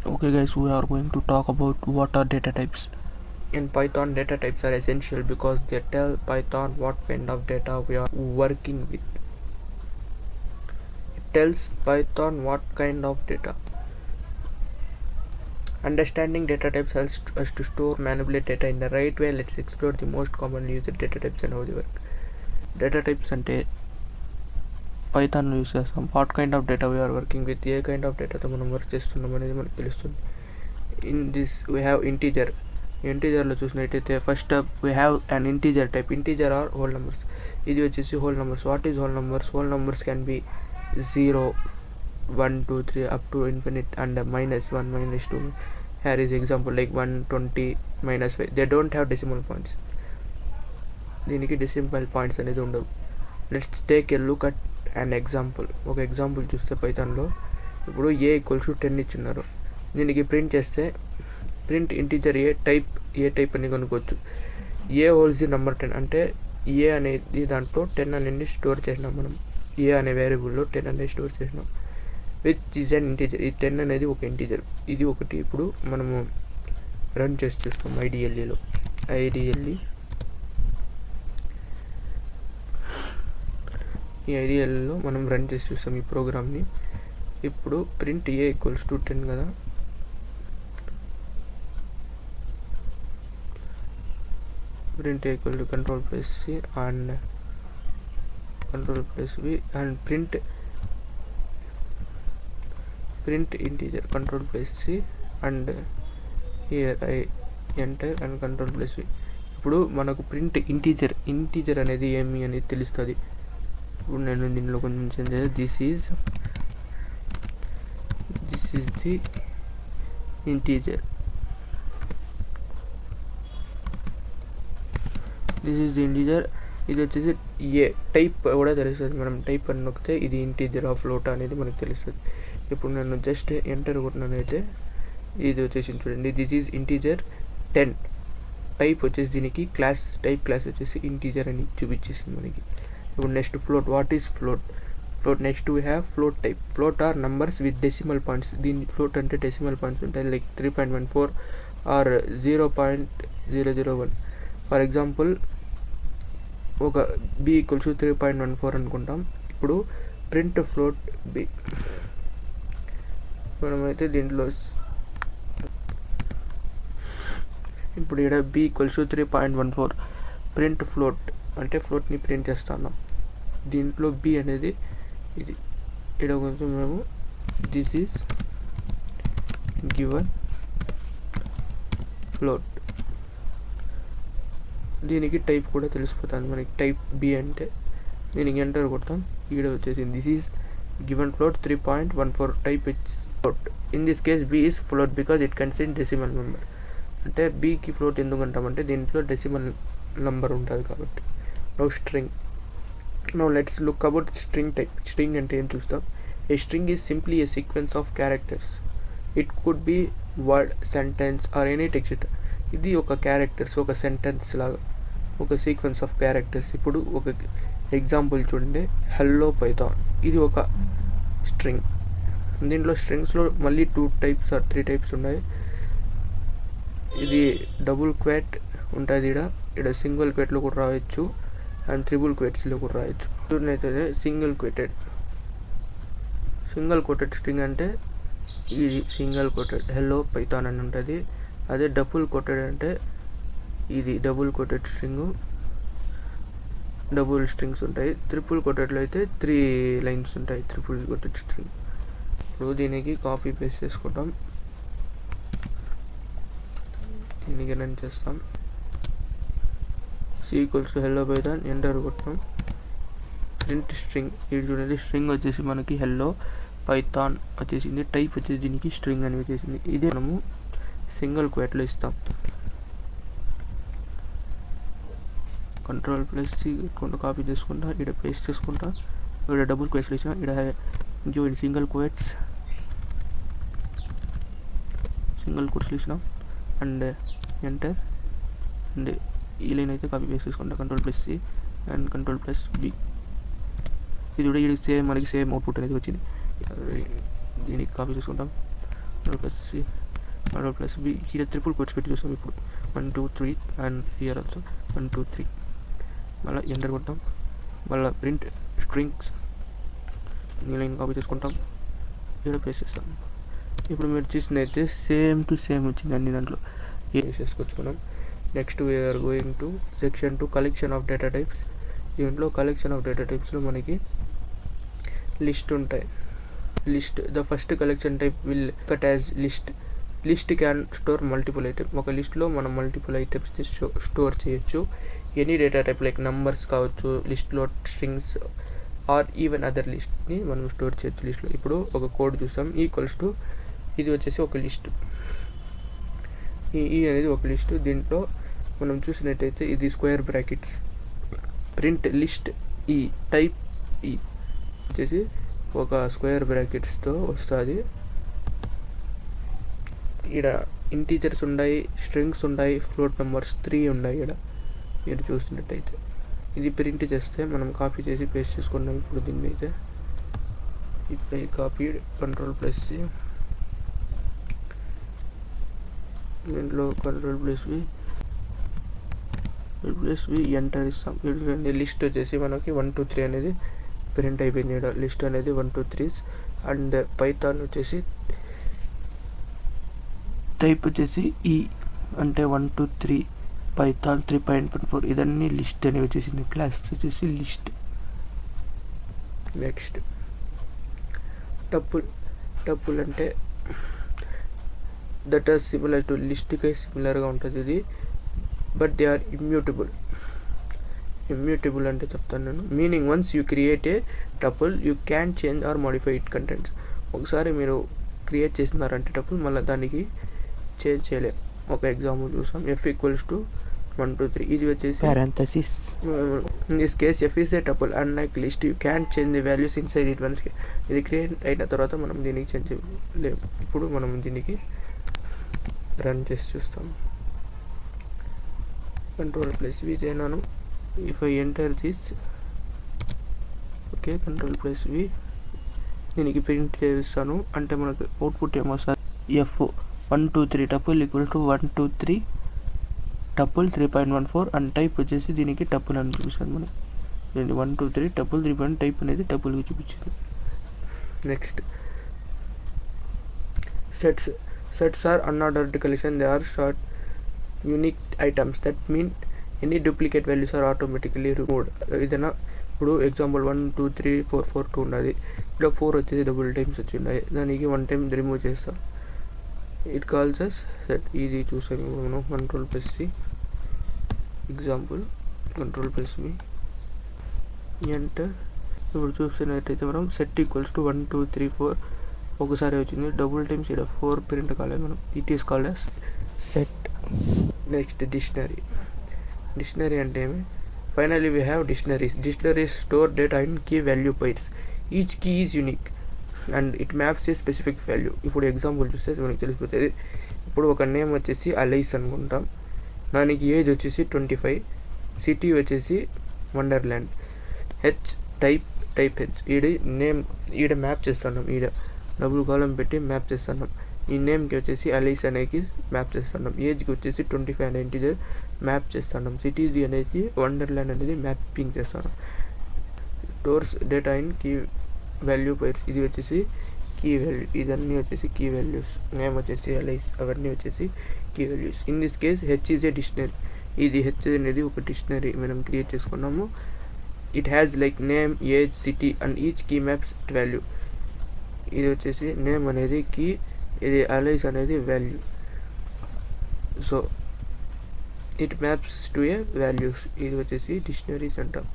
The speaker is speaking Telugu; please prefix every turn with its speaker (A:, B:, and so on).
A: Okay guys, we are going to talk about what are data types. In Python, data types are essential because they tell Python what kind of data we are working with. It tells Python what kind of data. Understanding data types helps us to store, manipulate data in the right way. Let's explore the most commonly used data types and how they work. Data types ante Python లో యూస్ చేస్తాం. What kind of data we're working with, ఏ కైండ్ ఆఫ్ డేటాతో మనం వర్క్ చేస్తున్నాం అనేది మనకు తెలుస్తుంది. In this we have integer. ఇంటీజర్లో చూసినట్టయితే first we have an integer type. Integer are whole numbers. ఇది వచ్చేసి whole numbers. What is whole numbers? Whole numbers can be 0, 1, 2, 3 up to infinite and -1, -2. Here is example like 120 -5. They don't have decimal points. దీనికి డెసిమల్ పాయింట్స్ అనేది ఉండవు. Let's take a look at an example. ఒక ఎగ్జాంపుల్ చూస్తే పైథాన్లో ఇప్పుడు a = 10 ఇచ్చిన్నారు. దీనికి ప్రింట్ చేస్తే ప్రింట్ ఇంటీజర్ ఏ టైప్ అని కనుక్కోవచ్చు. ఏ హోల్స్ ది నెంబర్ 10 అంటే ఏ అనేది దాంట్లో 10 అనేది స్టోర్ చేసినాం. మనం ఏ అనే వేరియబుల్లో 10 అనేది స్టోర్ చేసినాం. Which is an integer. ఈ 10 అనేది ఒక ఇంటీజర్. ఇది ఒకటి. ఇప్పుడు మనము రన్ చేసి చూస్తాం ఐడిఎల్ఈలో. ఈ ఐడిఎల్లో మనం రన్ చేసి చూస్తాం ఈ ప్రోగ్రామ్ని. ఇప్పుడు ప్రింట్ ఏ = 10 కదా. print a equal to Ctrl+C and Ctrl+V and print integer Ctrl+C and here I enter and Ctrl+V. ఇప్పుడు మనకు ప్రింట్ ఇంటీజర్ అనేది ఏమి అనేది తెలుస్తుంది. ఇప్పుడు నేను దీనిలో కొంచెం చేంజ్ చేయాలి. This is the integer. This is the integer. ఇది వచ్చేసి ఏ టైప్ కూడా తెలుస్తుంది. మనం టైప్ అని నొక్కితే ఇది ఇంటీజర్ ఆఫ్ ఫ్లోట్ అనేది మనకు తెలుస్తుంది. ఇప్పుడు నేను జస్ట్ ఎంటర్ కొట్టినైతే ఇది వచ్చేసి చూడండి. This is integer 10. టైప్ వచ్చేసి దీనికి టైప్ క్లాస్ వచ్చేసి ఇంటీజర్ అని చూపించేసింది మనకి. ఇప్పుడు next float. What is float? Next we have float type. Float or numbers with decimal points. దీని ఫ్లోట్ అంటే డెసిమల్ పాయింట్స్ ఉంటాయి. Like 3.14 or 0.001. ఫర్ ఎగ్జాంపుల్ ఒక b = 3.14 అనుకుంటాం. ఇప్పుడు ప్రింట్ ఫ్లోట్ b. మనమైతే దీంట్లో ఇప్పుడు ఇక్కడ b = 3.14 ప్రింట్ ఫ్లోట్ అంటే ఫ్లోట్ని ప్రింట్ చేస్తున్నాం. దీంట్లో b అనేది ఇది. ఇక్కడ కొంచెం మేము దిస్ ఈజ్ గివన్ ఫ్లోట్. దీనికి టైప్ కూడా తెలిసిపోతుంది మనకి. టైప్ b అంటే దీనికి ఎంటర్ కొడతాం. ఇక్కడ వచ్చేసింది this is given float 3.14 type float. In this case b is float because it consist decimal number. అంటే bకి ఫ్లోట్ ఎందుకు అంటామంటే దీంట్లో డెసిమల్ నెంబర్ ఉంటుంది కాబట్టి. Now string. Now let's look about string type. String అంటే ఏం చూస్తాం. A string is simply a sequence of characters. It could be word, sentence or any text. ఇది ఒక క్యారెక్టర్స్, ఒక సెంటెన్స్ లాగా ఒక సీక్వెన్స్ ఆఫ్ క్యారెక్టర్స్. ఇప్పుడు ఒక ఎగ్జాంపుల్ చూడండి. Hello Python. ఇది ఒక స్ట్రింగ్. దీంట్లో స్ట్రింగ్స్లో మళ్ళీ 2 టైప్స్ ఆర్ 3 టైప్స్ ఉన్నాయి. ఇది డబుల్ క్వాట్ ఉంటుంది. ఇక్కడ సింగిల్ క్వాట్లో కూడా రాయొచ్చు అండ్ ట్రిపుల్ క్వాట్స్లో కూడా రాయొచ్చు. చూడనైతే సింగిల్ కోటెడ్ స్ట్రింగ్ అంటే ఇది సింగిల్ కోటెడ్ హెల్లో పైథాన్ అని ఉంటుంది. అదే డబుల్ కోటెడ్ అంటే ఇది double quoted string. Double strings ఉంటాయి. ట్రిపుల్ కోటెడ్లో అయితే 3 లైన్స్ ఉంటాయి ట్రిపుల్ కోటెడ్ స్ట్రింగ్. ఇప్పుడు దీనికి కాపీ పేస్ట్ చేసుకుంటాం. దీనికి రన్ చేస్తాం. c = హెల్లో పైథాన్ ఎంటర్ కొట్టాం. Print string. ఇది చూడండి స్ట్రింగ్ వచ్చేసి మనకి హెల్లో పైథాన్ వచ్చేసింది. టైప్ వచ్చేసి దీనికి స్ట్రింగ్ అని వచ్చేసింది. ఇదే మనము సింగిల్ క్వాట్లో ఇస్తాం. Ctrl+C కాపీ చేసుకుంటా ఇక్కడ పేస్ట్ చేసుకుంటా. ఇక్కడ డబుల్ క్వాట్స్లో ఇచ్చిన ఇక్కడ సింగిల్ కోట్స్లో ఇచ్చినాం అండ్ ఎంటర్. అండ్ ఈ లైన్ అయితే కాపీ పేస్ట్ చేసుకుంటా. Ctrl+C and Ctrl+V. ఇది కూడా ఇది మనకి సేమ్ అవుట్పుట్ అనేది వచ్చింది. దీనికి కాపీ చేసుకుంటాం. C control plus B here triple quotes పెట్టి చూసాం ఇప్పుడు 1 2 3 and here also 1 2 3 మళ్ళీ ఎంటర్ కొట్టాం మళ్ళీ ప్రింట్ స్ట్రింగ్స్ ఈ లైన్ కాపీ చేసుకుంటాం ఇక్కడ పేస్ట్ చేస్తాం ఇప్పుడు మీరు చూసినైతే సేమ్ టు సేమ్ వచ్చింది అన్ని దాంట్లో ఏ చేసుకొచ్చుకున్నాం next we're going to section 2 collection of data types దీంట్లో కలెక్షన్ ఆఫ్ డేటా టైప్స్లో మనకి లిస్ట్ ఉంటాయి list the first collection type will cut as list can store multiple item ఒక లిస్ట్లో మనం మల్టిపుల్ ఐటమ్స్ని స్టోర్ చేయొచ్చు any data type like numbers కావచ్చు లిస్ట్లో స్ట్రింగ్స్ ఆర్ ఈవెన్ అదర్ లిస్ట్ని మనం స్టోర్ చేయొచ్చు లిస్ట్లో ఇప్పుడు ఒక కోడ్ చూసాం ఈక్వల్స్ టు ఇది వచ్చేసి ఒక లిస్ట్ ఈ అనేది ఒక లిస్ట్ దీంట్లో మనం చూసినట్టయితే ఇది స్క్వేర్ బ్రాకెట్స్ ప్రింట్ లిస్ట్ ఈ టైప్ ఈ వచ్చేసి ఒక స్క్వేర్ బ్రాకెట్స్తో వస్తుంది ఇక్కడ ఇంటీజర్స్ ఉన్నాయి స్ట్రింగ్స్ ఉన్నాయి ఫ్లోట్ నెంబర్స్ 3 ఉన్నాయి ఇక్కడ మీరు చూసినట్టయితే ఇది ప్రింట్ చేస్తే మనం కాపీ చేసి పేస్ట్ చేసుకున్నాం ఇప్పుడు దీన్ని అయితే ఇప్పుడు కాపీ కంట్రోల్ ప్లస్ దీంట్లో కంట్రోల్ ప్లస్ వి ఎంటర్ ఇస్తాం లిస్ట్ వచ్చేసి మనకి 1 2 3 అనేది ప్రింట్ అయిపోయింది ఇక్కడ లిస్ట్ అనేది 1 2 3 అండ్ పైథాన్ వచ్చేసి టైప్ వచ్చేసి ఈ అంటే 1 2 3 పైథాన్ 3.14 ఇదన్నీ లిస్ట్ అని వచ్చేసింది క్లాస్ వచ్చేసి లిస్ట్ నెక్స్ట్ టపుల్ అంటే దట్ ఆర్ సిమిలర్ టు లిస్ట్కి సిమిలర్గా ఉంటుంది ఇది బట్ దే ఆర్ ఇమ్యూటబుల్ అంటే చెప్తాను నేను meaning once you create a tuple you can change or modify it contents ఒకసారి మీరు క్రియేట్ చేసినారంటే టపుల్ మళ్ళీ దానికి చేంజ్ చేయలేం ఒక ఎగ్జాంపుల్ చూసాం f ఈక్వల్స్ టు 1 2 3 ఇది వచ్చేసి
B: parenthesis
A: in this case f is a tuple unlike list you can't change the values inside it once ఇది క్రియేట్ అయిన తర్వాత మనం దీనికి చేంజ్ చేయలేం ఇప్పుడు మనం దీనికి రన్ చేసి చూస్తాం కంట్రోల్ ప్లస్ వి చేయనాను if I enter this okay control plus V దీనికి ప్రింట్ చేస్తాను అంటే మనకు అవుట్పుట్ ఏమొస్తుంది f 1 2 3 tuple equal to 1 2 3 tuple 3.14 and type వచ్చేసి దీనికి టపుల్ అని చూపిస్తాను మనం 1 2 3 టపుల్ 3. టైప్ అనేది టపుల్కి చూపించింది next sets are unordered collection they are short unique items that mean any duplicate values are automatically removed ఏదైనా ఇప్పుడు ఎగ్జాంపుల్ 1 2 3 4 4 2 ఉన్నది ఇక్కడ 4 వచ్చేసి డబుల్ టైమ్స్ వచ్చి ఉన్నాయి దానికి 1 టైం రిమూవ్ చేస్తాం ఇట్ కాల్స్ అస్ సెట్ ఇది చూసాము మనం control plus C example control plus V enter ఇప్పుడు చూసినట్టయితే మనం సెట్ ఈక్వల్స్ టు 1 2 3 4 ఒకసారి వచ్చింది డబుల్ టైమ్స్ ఇక్కడ 4 ప్రింట్ కాలేదు మనం it is called as set next dictionary అంటే ఏమి finally we have dictionaries store data in key value pairs each key is unique and it maps a specific value ఇప్పుడు ఎగ్జాంపుల్ చూస్తే మనకి తెలిసిపోతుంది ఇప్పుడు ఒక నేమ్ వచ్చేసి అలైస్ అనుకుంటాం దానికి ఏజ్ వచ్చేసి 25 సిటీ వచ్చేసి వండర్ల్యాండ్ టైప్ హెచ్ ఈడ మ్యాప్ చేస్తున్నాం ఈడ డబుల్ కాలం పెట్టి మ్యాప్ చేస్తున్నాం ఈ నేమ్కి వచ్చేసి అలైస్ అనేది మ్యాప్ చేస్తున్నాం ఏజ్కి వచ్చేసి 25 అనే ఇంటిజర్ మ్యాప్ చేస్తున్నాం సిటీజీ అనేది వండర్ల్యాండ్ అనేది మ్యాపింగ్ చేస్తున్నాం stores data in key value pairs ఇది వచ్చేసి కీ వాల్యూ ఇదన్నీ వచ్చేసి కీ వాల్యూస్ నేమ్ వచ్చేసి అలైస్ అవన్నీ వచ్చేసి key values in this case H is a dictionary ఇది హెచ్ అనేది ఒక డిక్షనరీ మనం క్రియేట్ చేసుకున్నాము it has like name age city and each key maps value ఇది వచ్చేసి నేమ్ అనేది కీ ఇది అలైస్ అనేది value so it maps to A values ఇది వచ్చేసి డిక్షనరీస్ అంటాం